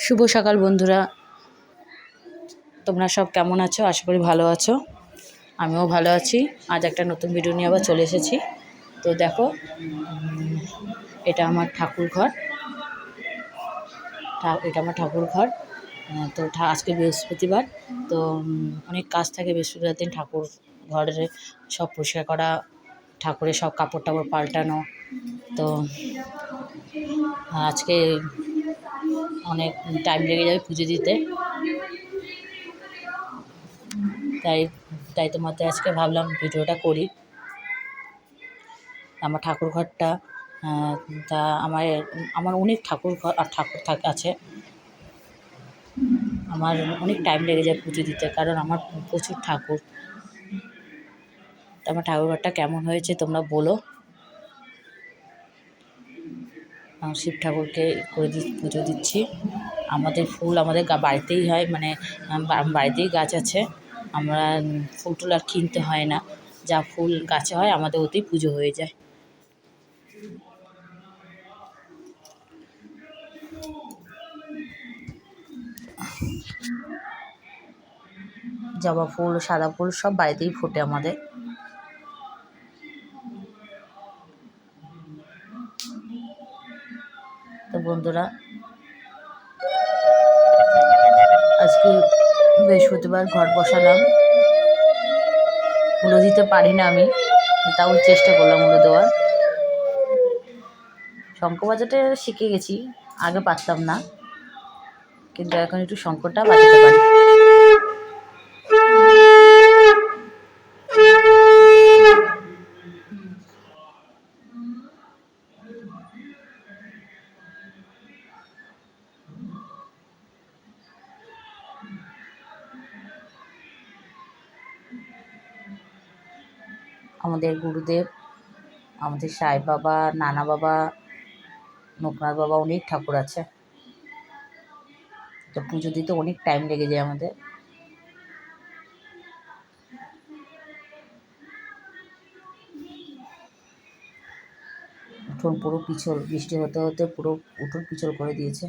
শুভ সকাল বন্ধুরা, তোমরা সব কেমন আছো? আশা করি ভালো আছো। আমিও ভালো আছি। আজ একটা নতুন ভিডিও নিয়ে আবার চলে এসেছি। তো দেখো, এটা আমার ঠাকুর ঘর। এটা আমার ঠাকুর ঘর। তো আজকে বৃহস্পতিবার, তো অনেক কাজ থাকে বৃহস্পতিবার দিন। ঠাকুর ঘরের সব পরিষ্কার করা, ঠাকুরের সব কাপড় টাপড় পাল্টানো। তো আজকে অনেক টাইম লেগে যাবে পুজো দিতে, তাই তোমাদের আজকে ভাবলাম ভিডিওটা করি। আমার ঠাকুর ঘরটা, তা আমার অনেক ঠাকুর ঘর আর ঠাকুর আছে। আমার অনেক টাইম লেগে যায় পুজো দিতে, কারণ আমার প্রচুর ঠাকুর। আমার ঠাকুর ঘরটা কেমন হয়েছে তোমরা বলো। শিব ঠাকুরকে পুজো দিচ্ছি। আমাদের ফুল আমাদের বাড়িতেই হয়, মানে বাড়িতেই গাছ আছে। আমরা ফুল টুল আর কিনতে হয় না, যা ফুল গাছে হয় আমাদের ওতেই পুজো হয়ে যায়। জবা ফুল, সাদা ফুল সব বাড়িতেই ফোটে আমাদের। তো বন্ধুরা, আজকে বৃহস্পতিবার ঘট বসালাম। উলো দিতে পারি না আমি, তাও চেষ্টা করলাম উলো দেওয়ার। শঙ্খ বাজাতে শিখে গেছি, আগে পারতাম না, কিন্তু এখন একটু শঙ্খটা বাজাতে পারি। আমাদের গুরুদেব, আমাদের সাই বাবা, নানা বাবা, লোকনাথ বাবা, অনেক ঠাকুর আছে। তো পুজো দিতে অনেক টাইম লেগে যায় আমাদের। উঠোন পুরো পিছল, বৃষ্টি হতে হতে পুরো উঠোন পিছল করে দিয়েছে।